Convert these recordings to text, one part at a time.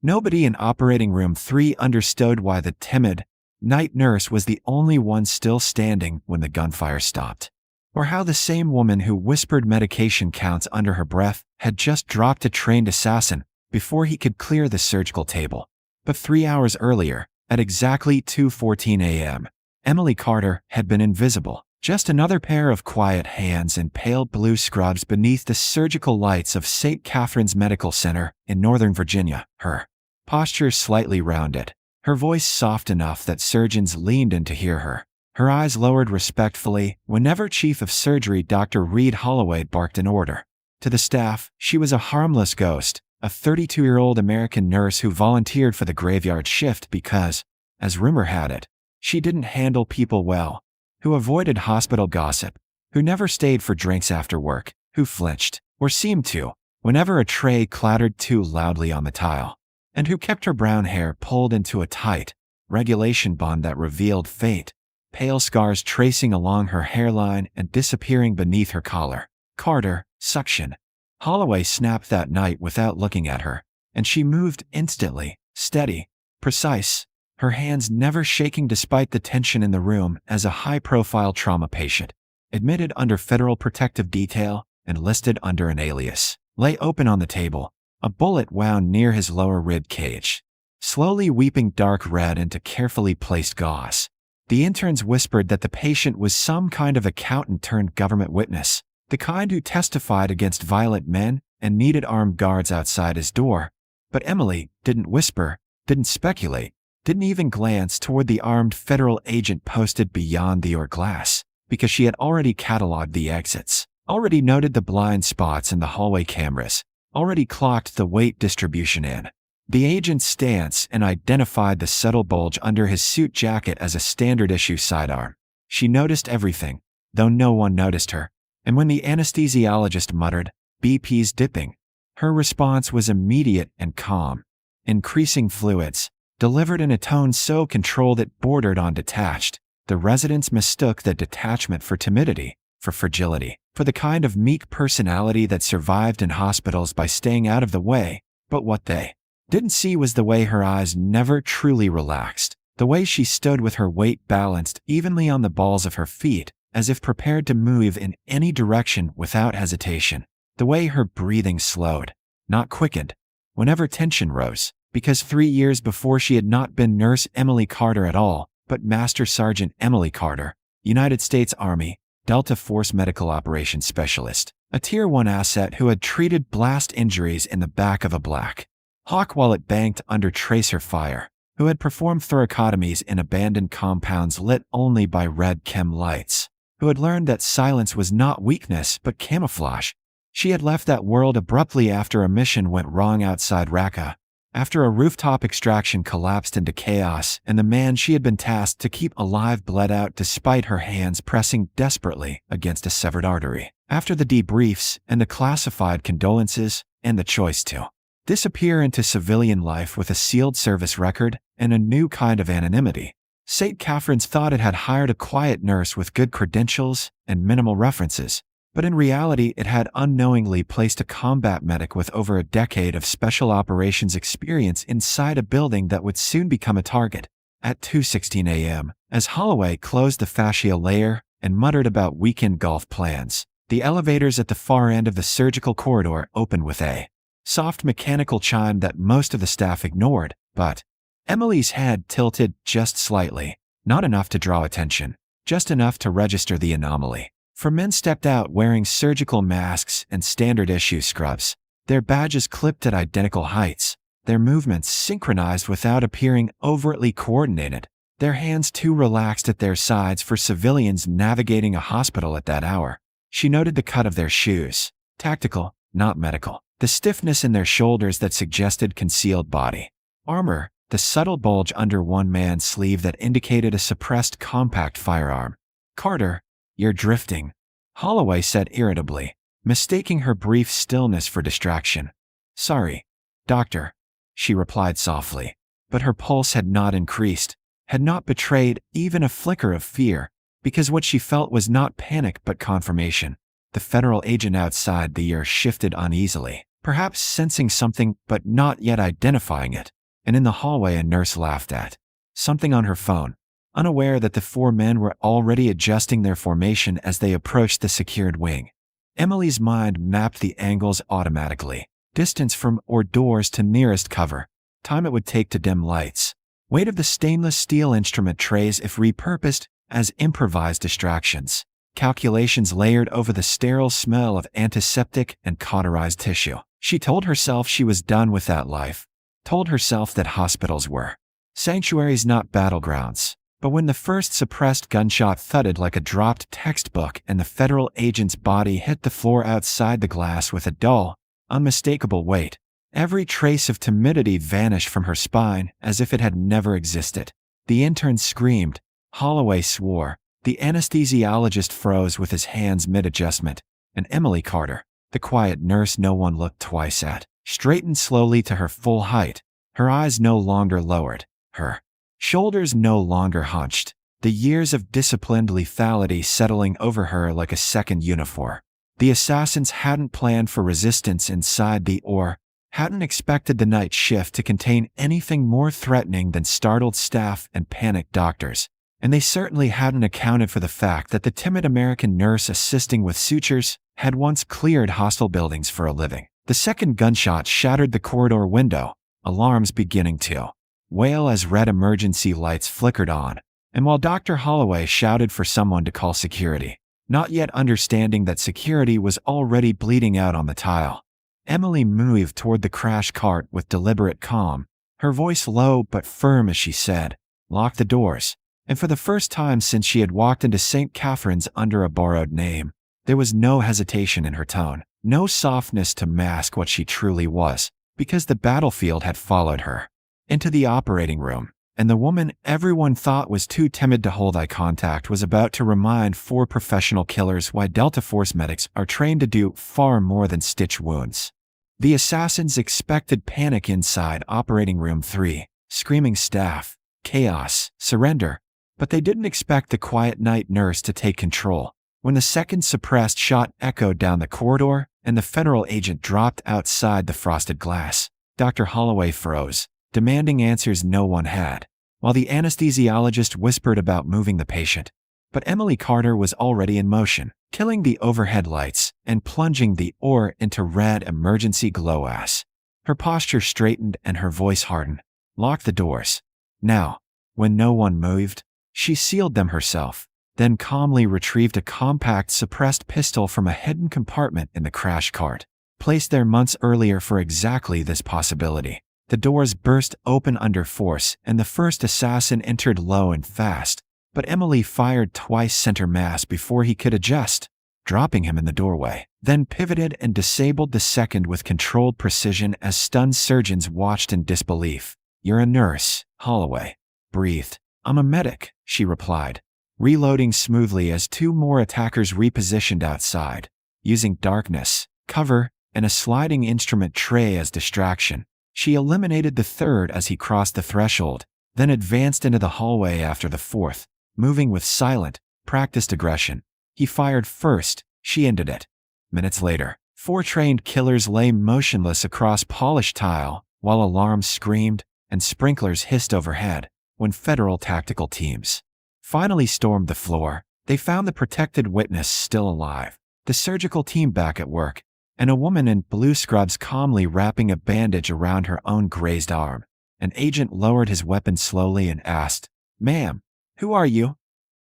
Nobody in operating room 3 understood why the timid night nurse was the only one still standing when the gunfire stopped, or how the same woman who whispered medication counts under her breath had just dropped a trained assassin before he could clear the surgical table. But 3 hours earlier, at exactly 2:14 a.m., Emily Carter had been invisible, just another pair of quiet hands in pale blue scrubs beneath the surgical lights of St. Catherine's Medical Center in Northern Virginia, her posture slightly rounded, her voice soft enough that surgeons leaned in to hear her, her eyes lowered respectfully whenever Chief of Surgery Dr. Reed Holloway barked an order. To the staff, she was a harmless ghost, a 32-year-old American nurse who volunteered for the graveyard shift because, as rumor had it, she didn't handle people well, who avoided hospital gossip, who never stayed for drinks after work, who flinched, or seemed to, whenever a tray clattered too loudly on the tile, and who kept her brown hair pulled into a tight, regulation bun that revealed faint, pale scars tracing along her hairline and disappearing beneath her collar. Carter, suction. Holloway snapped that night without looking at her, and she moved instantly, steady, precise, her hands never shaking despite the tension in the room as a high-profile trauma patient, admitted under federal protective detail and listed under an alias, lay open on the table, a bullet wound near his lower rib cage, slowly weeping dark red into carefully placed gauze. The interns whispered that the patient was some kind of accountant turned government witness, the kind who testified against violent men and needed armed guards outside his door. But Emily didn't whisper, didn't speculate, didn't even glance toward the armed federal agent posted beyond the glass, because she had already cataloged the exits, already noted the blind spots in the hallway cameras, already clocked the weight distribution in the agent's stance and identified the subtle bulge under his suit jacket as a standard-issue sidearm. She noticed everything, though no one noticed her, and when the anesthesiologist muttered, "BP's dipping," her response was immediate and calm. Increasing fluids, delivered in a tone so controlled it bordered on detached. The residents mistook that detachment for timidity, for fragility, for the kind of meek personality that survived in hospitals by staying out of the way, but what they didn't see was the way her eyes never truly relaxed, the way she stood with her weight balanced evenly on the balls of her feet, as if prepared to move in any direction without hesitation, the way her breathing slowed, not quickened, whenever tension rose, because 3 years before she had not been Nurse Emily Carter at all, but Master Sergeant Emily Carter, United States Army, Delta Force Medical Operations Specialist, a Tier 1 asset who had treated blast injuries in the back of a Black Hawk while it banked under tracer fire, who had performed thoracotomies in abandoned compounds lit only by red chem lights, who had learned that silence was not weakness but camouflage. She had left that world abruptly after a mission went wrong outside Raqqa, after a rooftop extraction collapsed into chaos and the man she had been tasked to keep alive bled out despite her hands pressing desperately against a severed artery, after the debriefs and the classified condolences and the choice to disappear into civilian life with a sealed service record and a new kind of anonymity. St. Catherine's thought it had hired a quiet nurse with good credentials and minimal references, but in reality it had unknowingly placed a combat medic with over a decade of special operations experience inside a building that would soon become a target. At 2:16 a.m., as Holloway closed the fascia layer and muttered about weekend golf plans, the elevators at the far end of the surgical corridor opened with a soft mechanical chime that most of the staff ignored, but Emily's head tilted just slightly, not enough to draw attention, just enough to register the anomaly. 4 men stepped out wearing surgical masks and standard-issue scrubs, their badges clipped at identical heights, their movements synchronized without appearing overtly coordinated, their hands too relaxed at their sides for civilians navigating a hospital at that hour. She noted the cut of their shoes, tactical, not medical, the stiffness in their shoulders that suggested concealed body armor, the subtle bulge under one man's sleeve that indicated a suppressed compact firearm. "Carter, you're drifting," Holloway said irritably, mistaking her brief stillness for distraction. "Sorry, doctor," she replied softly, but her pulse had not increased, had not betrayed even a flicker of fear, because what she felt was not panic but confirmation. The federal agent outside the ear shifted uneasily, perhaps sensing something but not yet identifying it. And in the hallway, a nurse laughed at something on her phone, unaware that the four men were already adjusting their formation as they approached the secured wing. Emily's mind mapped the angles automatically: distance from or doors to nearest cover, time it would take to dim lights, weight of the stainless steel instrument trays if repurposed as improvised distractions, calculations layered over the sterile smell of antiseptic and cauterized tissue. She told herself she was done with that life, told herself that hospitals were sanctuaries, not battlegrounds. But when the first suppressed gunshot thudded like a dropped textbook and the federal agent's body hit the floor outside the glass with a dull, unmistakable weight, every trace of timidity vanished from her spine as if it had never existed. The intern screamed. Holloway swore. The anesthesiologist froze with his hands mid-adjustment. And Emily Carter, the quiet nurse no one looked twice at, straightened slowly to her full height. Her eyes no longer lowered. Her shoulders no longer hunched, the years of disciplined lethality settling over her like a second uniform. The assassins hadn't planned for resistance inside the or hadn't expected the night shift to contain anything more threatening than startled staff and panicked doctors. And they certainly hadn't accounted for the fact that the timid American nurse assisting with sutures had once cleared hostile buildings for a living. The second gunshot shattered the corridor window, alarms beginning to wail as red emergency lights flickered on, and while Dr. Holloway shouted for someone to call security, not yet understanding that security was already bleeding out on the tile, Emily moved toward the crash cart with deliberate calm, her voice low but firm as she said, "Lock the doors." And for the first time since she had walked into St. Catherine's under a borrowed name, there was no hesitation in her tone, no softness to mask what she truly was, because the battlefield had followed her into the operating room, and the woman everyone thought was too timid to hold eye contact was about to remind four professional killers why Delta Force medics are trained to do far more than stitch wounds. The assassins expected panic inside Operating Room 3, screaming staff, chaos, surrender, but they didn't expect the quiet night nurse to take control. When the second suppressed shot echoed down the corridor and the federal agent dropped outside the frosted glass, Dr. Holloway froze, demanding answers no one had, while the anesthesiologist whispered about moving the patient. But Emily Carter was already in motion, killing the overhead lights and plunging the ore into red emergency glow-ass. Her posture straightened and her voice hardened. Lock the doors. Now. When no one moved, she sealed them herself, then calmly retrieved a compact suppressed pistol from a hidden compartment in the crash cart, placed there months earlier for exactly this possibility. The doors burst open under force and the first assassin entered low and fast, but Emily fired twice center mass before he could adjust, dropping him in the doorway, then pivoted and disabled the second with controlled precision as stunned surgeons watched in disbelief. "You're a nurse," Holloway breathed. "I'm a medic," she replied, reloading smoothly as two more attackers repositioned outside, using darkness, cover, and a sliding instrument tray as distraction. She eliminated the third as he crossed the threshold, then advanced into the hallway after the fourth, moving with silent, practiced aggression. He fired first, she ended it. Minutes later, four trained killers lay motionless across polished tile, while alarms screamed and sprinklers hissed overhead. When federal tactical teams finally stormed the floor, they found the protected witness still alive, the surgical team back at work, and a woman in blue scrubs calmly wrapping a bandage around her own grazed arm. An agent lowered his weapon slowly and asked, "Ma'am, who are you?"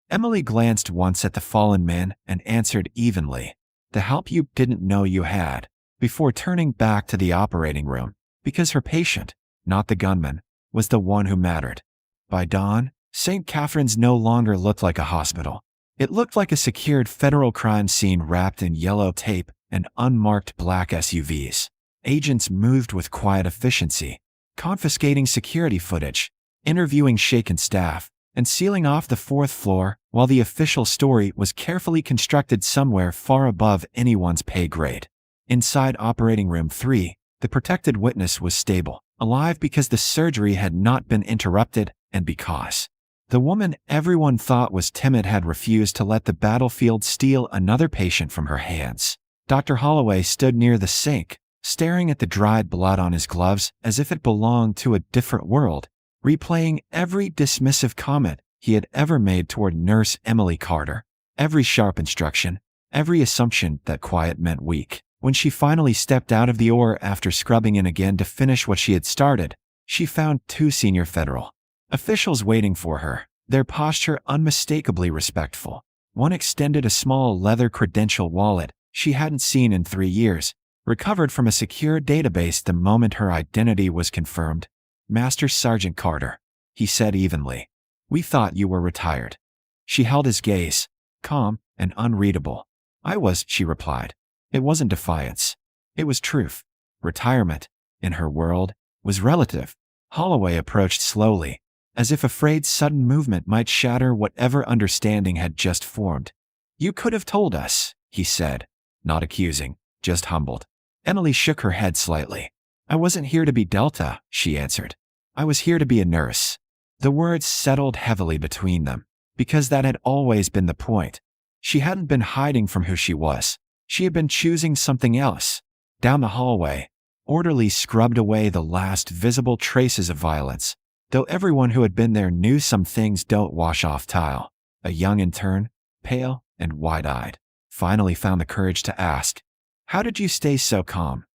Emily glanced once at the fallen man and answered evenly, "The help you didn't know you had," before turning back to the operating room, because her patient, not the gunman, was the one who mattered. By dawn, St. Catherine's no longer looked like a hospital. It looked like a secured federal crime scene wrapped in yellow tape and unmarked black SUVs. Agents moved with quiet efficiency, confiscating security footage, interviewing shaken staff, and sealing off the fourth floor, while the official story was carefully constructed somewhere far above anyone's pay grade. Inside Operating Room 3, the protected witness was stable, alive because the surgery had not been interrupted and because the woman everyone thought was timid had refused to let the battlefield steal another patient from her hands. Dr. Holloway stood near the sink, staring at the dried blood on his gloves as if it belonged to a different world, replaying every dismissive comment he had ever made toward Nurse Emily Carter, every sharp instruction, every assumption that quiet meant weak. When she finally stepped out of the OR after scrubbing in again to finish what she had started, she found two senior federal officials waiting for her, their posture unmistakably respectful. One extended a small leather credential wallet she hadn't seen in 3 years, recovered from a secure database the moment her identity was confirmed. "Master Sergeant Carter," he said evenly. "We thought you were retired." She held his gaze, calm and unreadable. "I was," she replied. It wasn't defiance. It was truth. Retirement, in her world, was relative. Holloway approached slowly, as if afraid sudden movement might shatter whatever understanding had just formed. "You could have told us," he said, not accusing, just humbled. Emily shook her head slightly. "I wasn't here to be Delta," she answered. "I was here to be a nurse." The words settled heavily between them, because that had always been the point. She hadn't been hiding from who she was. She had been choosing something else. Down the hallway, orderlies scrubbed away the last visible traces of violence, though everyone who had been there knew some things don't wash off tile. A young intern, pale and wide-eyed, finally found the courage to ask, "How did you stay so calm?"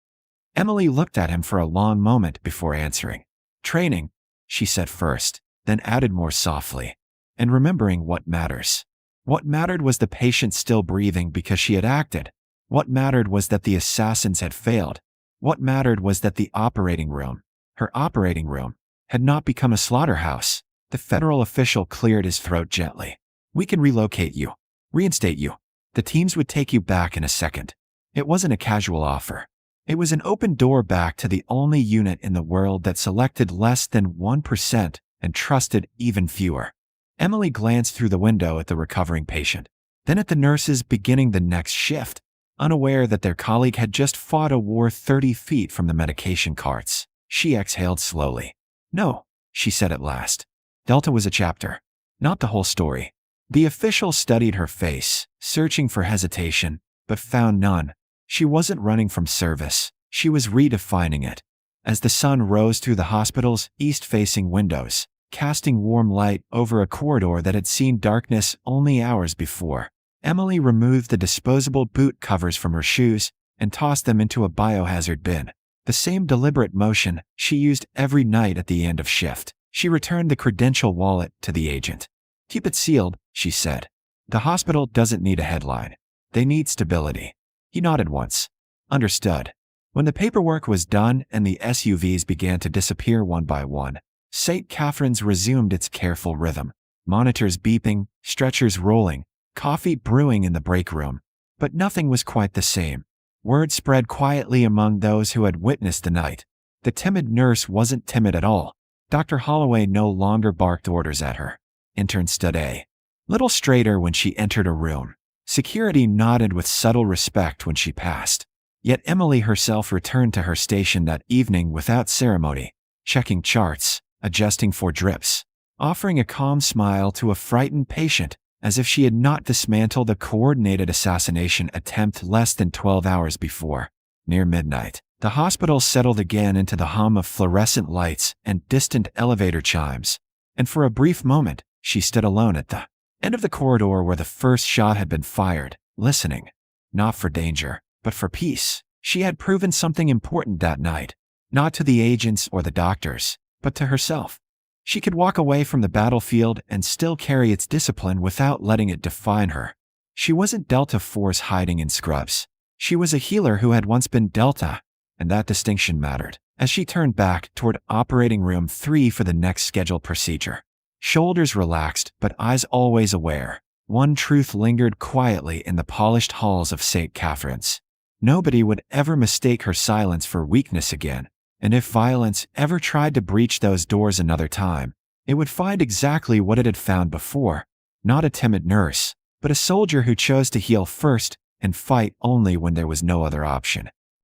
Emily looked at him for a long moment before answering. "Training," she said first, then added more softly, "and remembering what matters." What mattered was the patient still breathing because she had acted. What mattered was that the assassins had failed. What mattered was that the operating room, her operating room, had not become a slaughterhouse. The federal official cleared his throat gently. "We can relocate you, reinstate you. The teams would take you back in a second." It wasn't a casual offer. It was an open door back to the only unit in the world that selected less than 1% and trusted even fewer. Emily glanced through the window at the recovering patient, then at the nurses beginning the next shift, unaware that their colleague had just fought a war 30 feet from the medication carts. She exhaled slowly. "No," she said at last. "Delta was a chapter, not the whole story." The official studied her face, searching for hesitation, but found none. She wasn't running from service. She was redefining it. As the sun rose through the hospital's east-facing windows, casting warm light over a corridor that had seen darkness only hours before, Emily removed the disposable boot covers from her shoes and tossed them into a biohazard bin. The same deliberate motion she used every night at the end of shift. She returned the credential wallet to the agent. "Keep it sealed," she said. "The hospital doesn't need a headline. They need stability." He nodded once. "Understood." When the paperwork was done and the SUVs began to disappear one by one, St. Catherine's resumed its careful rhythm. Monitors beeping, stretchers rolling, coffee brewing in the break room. But nothing was quite the same. Word spread quietly among those who had witnessed the night. The timid nurse wasn't timid at all. Dr. Holloway no longer barked orders at her. Intern stood a little straighter when she entered a room. Security nodded with subtle respect when she passed. Yet Emily herself returned to her station that evening without ceremony, checking charts, adjusting for drips, offering a calm smile to a frightened patient, as if she had not dismantled a coordinated assassination attempt less than 12 hours before. Near midnight, the hospital settled again into the hum of fluorescent lights and distant elevator chimes, and for a brief moment, she stood alone at the end of the corridor where the first shot had been fired, listening. Not for danger, but for peace. She had proven something important that night, not to the agents or the doctors, but to herself. She could walk away from the battlefield and still carry its discipline without letting it define her. She wasn't Delta Force hiding in scrubs. She was a healer who had once been Delta, and that distinction mattered. As she turned back toward operating room 3 for the next scheduled procedure, shoulders relaxed but eyes always aware, one truth lingered quietly in the polished halls of St. Catherine's. Nobody would ever mistake her silence for weakness again. And if violence ever tried to breach those doors another time, it would find exactly what it had found before. Not a timid nurse, but a soldier who chose to heal first and fight only when there was no other option.